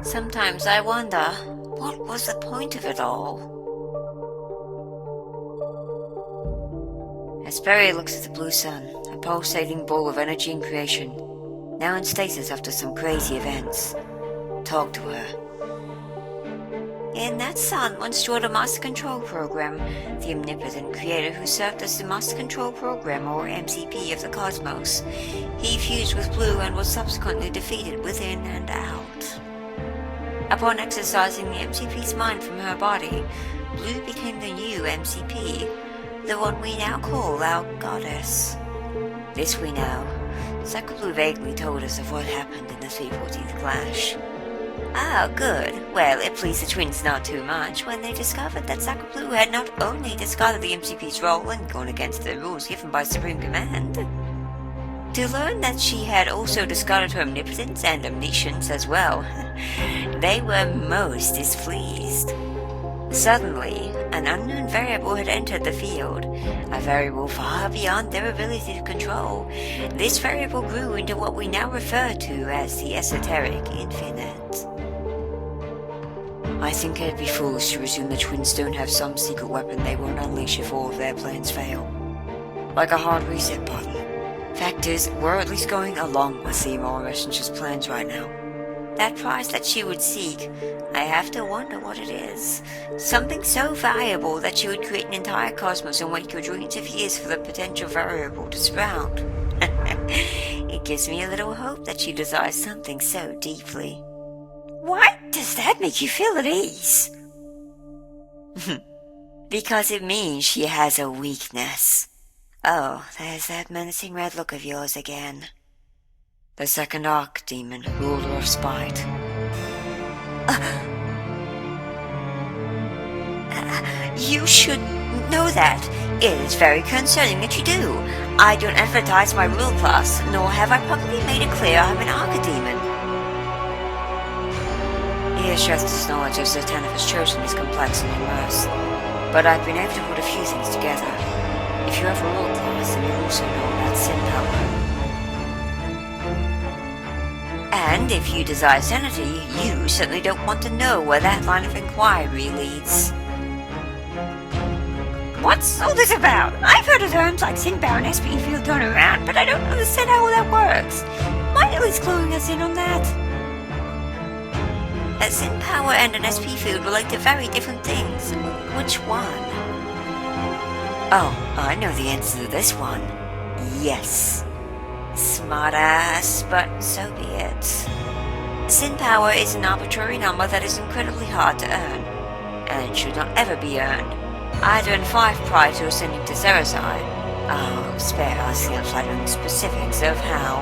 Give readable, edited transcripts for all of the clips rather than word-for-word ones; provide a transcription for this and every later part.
Sometimes I wonder, what was the point of it all? Esperia looks at the blue sun, a pulsating ball of energy and creation, now in stasis after some crazy events. Talk to her. And that sun once stored a master control program, the omnipotent creator who served as the master control program, or MCP, of the cosmos. He fused with Blue and was subsequently defeated within and out. Upon exercising the MCP's mind from her body, Blue became the new MCP, the one we now call our goddess. This we know. Sacreblu vaguely told us of what happened in the 314th clash. Ah, good. Well, it pleased the twins not too much when they discovered that Sacreblu had not only discarded the MCP's role and gone against the rules given by Supreme Command, to learn that she had also discarded her omnipotence and omniscience as well. They were most displeased. Suddenly, an unknown variable had entered the field, a variable far beyond their ability to control. This variable grew into what we now refer to as the esoteric infinite. I think it'd be foolish to assume the twins don't have some secret weapon they won't unleash if all of their plans fail. Like a hard reset button. Fact is, we're at least going along with the Immoral Messenger's plans right now. That prize that she would seek, I have to wonder what it is. Something so valuable that she would create an entire cosmos and wait trillions of years for the potential variable to sprout. It gives me a little hope that she desires something so deeply. Why does that make you feel at ease? Because it means she has a weakness. Oh, there's that menacing red look of yours again. The second Archdemon, ruler of spite. You should know that. It is very concerning that you do. I don't advertise my rule class, nor have I publicly made it clear I'm an Archdemon. Eosheth's knowledge of Zatanna's chosen is complex and diverse, but I've been able to put a few things together. If you have a rule class, then you also know about sin power. And if you desire sanity, you certainly don't want to know where that line of inquiry leads. What's all this about? I've heard of terms like sin power and Espy field turnaround, but I don't understand how all that works. Might at least cluing us in on that? A sin power and an SP field relate to very different things. Which one? Oh, I know the answer to this one. Yes. Smartass, but so be it. Sin power is an arbitrary number that is incredibly hard to earn, and should not ever be earned, either in 5 prior to ascending to Ceresai. Oh, spare us the unflattering specifics of how.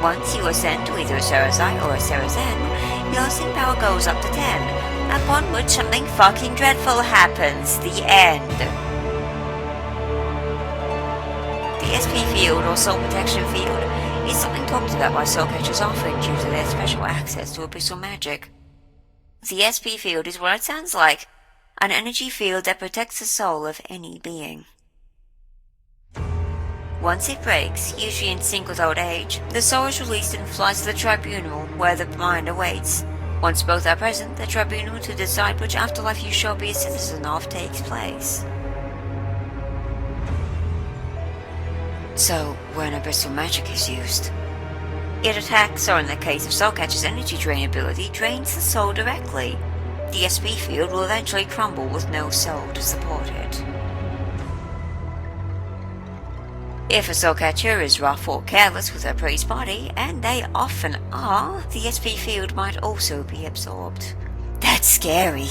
Once you ascend to either a Ceresai or a Cerezen, your sin power goes up to 10, upon which something fucking dreadful happens. The end. The SP field, or Soul Protection Field, is something talked about by soul catchers often due to their special access to abyssal magic. The SP field is what it sounds like, an energy field that protects the soul of any being. Once it breaks, usually in sync with old age, the soul is released and flies to the tribunal where the mind awaits. Once both are present, the tribunal to decide which afterlife you shall be a citizen of takes place. So, when abyssal magic is used, it attacks, or in the case of Soulcatcher's energy drain ability, drains the soul directly. The SP field will eventually crumble with no soul to support it. If a Soulcatcher is rough or careless with her pre's body, and they often are, the SP field might also be absorbed. That's scary.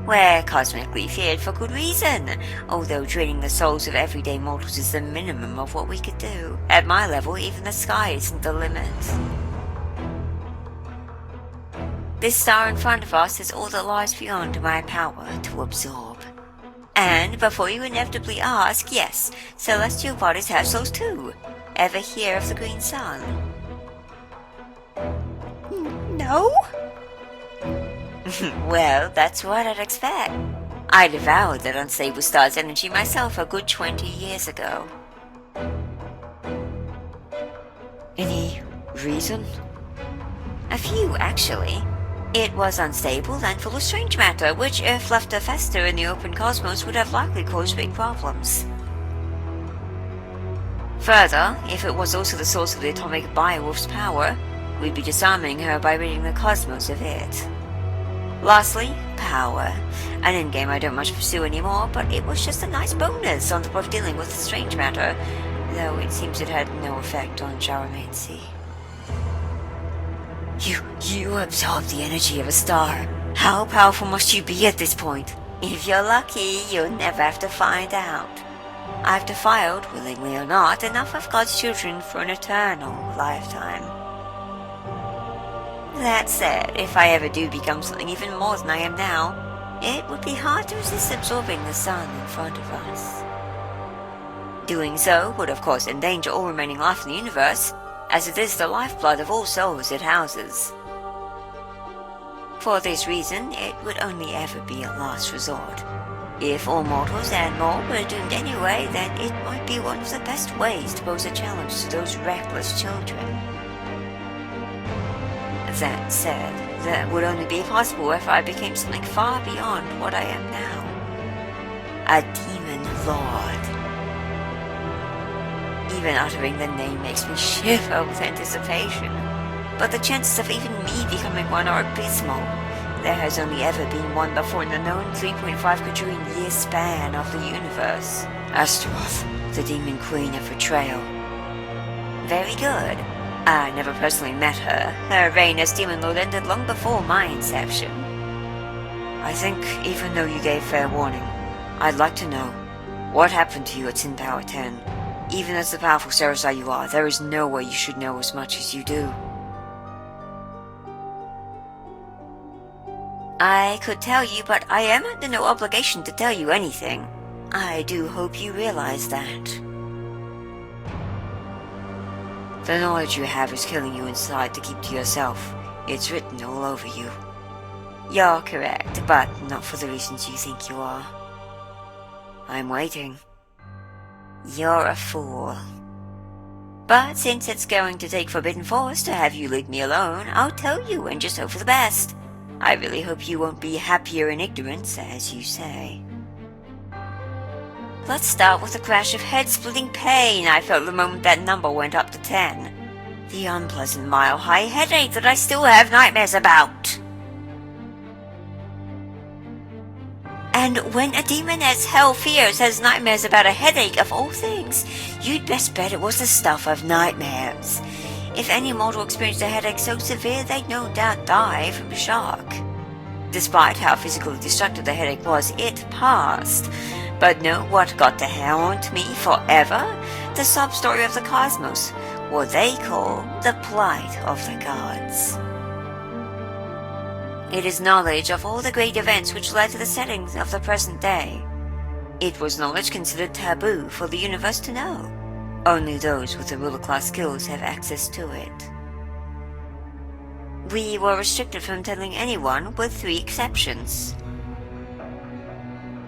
We're cosmically feared for good reason, although draining the souls of everyday mortals is the minimum of what we could do. At my level, even the sky isn't the limit. This star in front of us is all that lies beyond my power to absorb. And before you inevitably ask, yes, celestial bodies have souls too. Ever hear of the green sun? No? Well, that's what I'd expect. I devoured that unstable star's energy myself a good 20 years ago. Any reason? A few, actually. It was unstable and full of strange matter, which, if left to fester in the open cosmos, would have likely caused big problems. Further, if it was also the source of the atomic biowolf's power, we'd be disarming her by ridding the cosmos of it. Lastly, power. An endgame I don't much pursue anymore, but it was just a nice bonus on top of dealing with the strange matter, though it seems it had no effect on Gyromancy. You absorb the energy of a star. How powerful must you be at this point? If you're lucky, you'll never have to find out. I've defiled, willingly or not, enough of God's children for an eternal lifetime. That said, if I ever do become something even more than I am now, it would be hard to resist absorbing the sun in front of us. Doing so would of course endanger all remaining life in the universe, as it is the lifeblood of all souls it houses. For this reason, it would only ever be a last resort. If all mortals and more were doomed anyway, then it might be one of the best ways to pose a challenge to those reckless children. That said, that would only be possible if I became something far beyond what I am now. A demon lord. Even uttering the name makes me shiver with anticipation. But the chances of even me becoming one are abysmal. There has only ever been one before in the known 3.5 quadrillion year span of the universe. Astaroth, the demon queen of betrayal. Very good. I never personally met her. Her reign as demon lord ended long before my inception. I think, even though you gave fair warning, I'd like to know, what happened to you at Sin Power 10? Even as the powerful Sarasai you are, there is no way you should know as much as you do. I could tell you, but I am under no obligation to tell you anything. I do hope you realize that. The knowledge you have is killing you inside to keep to yourself. It's written all over you. You're correct, but not for the reasons you think you are. I'm waiting. You're a fool. But since it's going to take forbidden force to have you leave me alone, I'll tell you and just hope for the best. I really hope you won't be happier in ignorance, as you say. Let's start with a crash of head-splitting pain I felt the moment that number went up to 10. The unpleasant mile-high headache that I still have nightmares about. And when a demon as hell fears has nightmares about a headache of all things, you'd best bet it was the stuff of nightmares. If any mortal experienced a headache so severe, they'd no doubt die from shock. Despite how physically destructive the headache was, it passed. But know what got to haunt me forever? The sub-story of the cosmos, what they call the Plight of the gods. It is knowledge of all the great events which led to the settings of the present day. It was knowledge considered taboo for the universe to know. Only those with the ruler-class skills have access to it. We were restricted from telling anyone with 3 exceptions.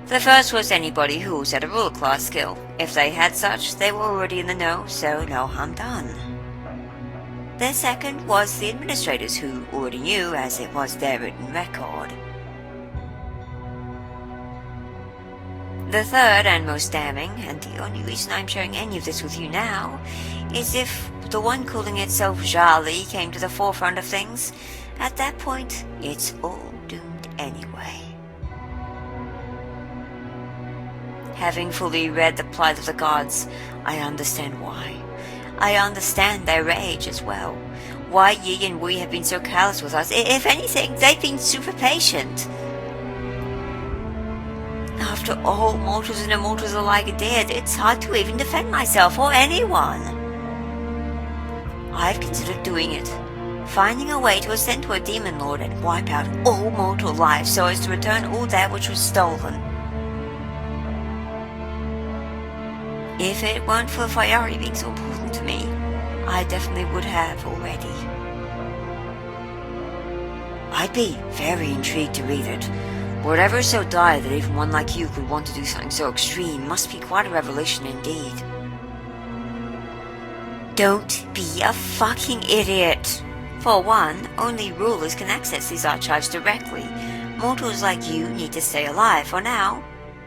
The first was anybody who was at a ruler-class skill. If they had such, they were already in the know, so no harm done. The second was the administrators who already knew, as it was their written record. The third and most damning, and the only reason I'm sharing any of this with you now, is if the one calling itself Jali came to the forefront of things, at that point, it's all doomed anyway. Having fully read the Plight of the Gods, I understand why. I understand their rage as well. Why Yi and Wei have been so callous with us. If anything, they've been super patient. After all mortals and immortals alike did, it's hard to even defend myself or anyone. I've considered doing it. Finding a way to ascend to a demon lord and wipe out all mortal life so as to return all that which was stolen. If it weren't for Fayari being so important to me, I definitely would have already. I'd be very intrigued to read it. Whatever is so dire that even one like you could want to do something so extreme must be quite a revelation indeed. Don't be a fucking idiot. For one, only rulers can access these archives directly. Mortals like you need to stay alive for now.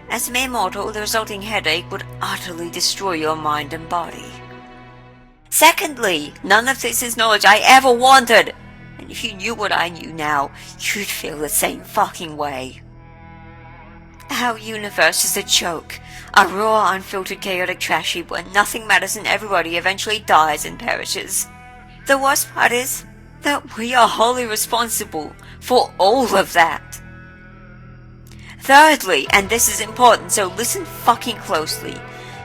As a mere mortal, the resulting headache would utterly destroy your mind and body. Secondly, none of this is knowledge I ever wanted! And if you knew what I knew now, you'd feel the same fucking way. Our universe is a joke. A raw, unfiltered, chaotic trash heap where nothing matters and everybody eventually dies and perishes. The worst part is that we are wholly responsible for all of that. Thirdly, and this is important, so listen fucking closely,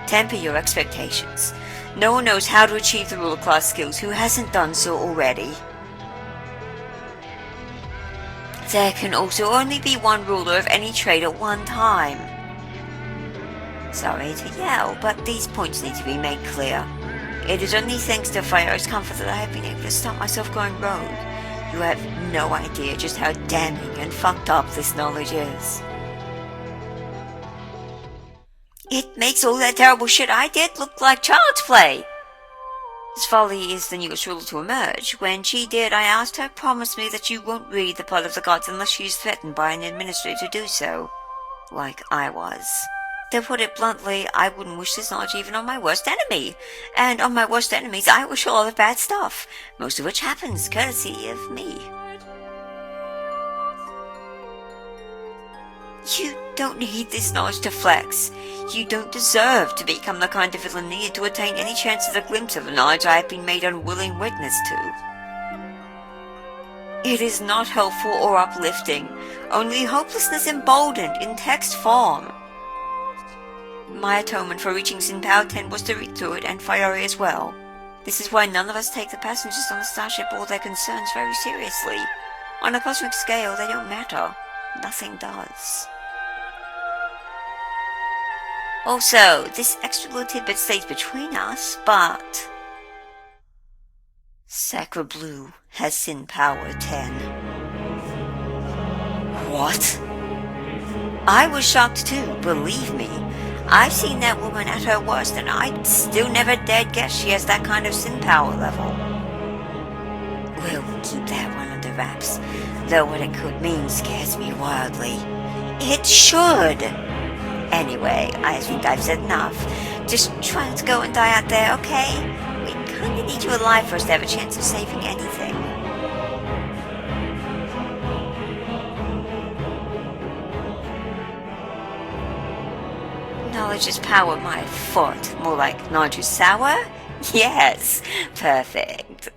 temper your expectations. No one knows how to achieve the ruler class skills who hasn't done so already. There can also only be one ruler of any trade at one time. Sorry to yell, but these points need to be made clear. It is only thanks to Fire's comfort that I have been able to stop myself going rogue. You have no idea just how damning and fucked up this knowledge is. It makes all that terrible shit I did look like child's play. His folly is the newest ruler to emerge. When she did, I asked her, promise me that you won't read the Plight of the Gods unless she is threatened by an administrator to do so. Like I was. To put it bluntly, I wouldn't wish this knowledge even on my worst enemy. And on my worst enemies, I wish a lot of bad stuff. Most of which happens courtesy of me. You don't need this knowledge to flex. You don't deserve to become the kind of villain needed to attain any chance of a glimpse of the knowledge I have been made unwilling witness to. It is not helpful or uplifting, only hopelessness emboldened in text form. My atonement for reaching Sin Power 10 was to read through it, and Fiery as well. This is why none of us take the passengers on the starship or their concerns very seriously. On a cosmic scale, they don't matter. Nothing does. Also, this extra little tidbit stays between us, but Sacreblu has Sin Power 10. What? I was shocked too, believe me. I've seen that woman at her worst, and I still never dared guess she has that kind of Sin Power level. We'll keep that one under wraps, though what it could mean scares me wildly. It should! Anyway, I think I've said enough. Just try not to go and die out there, okay? We kinda need you alive for us to have a chance of saving anything. Knowledge is power, my foot. More like knowledge is sour? Yes, perfect.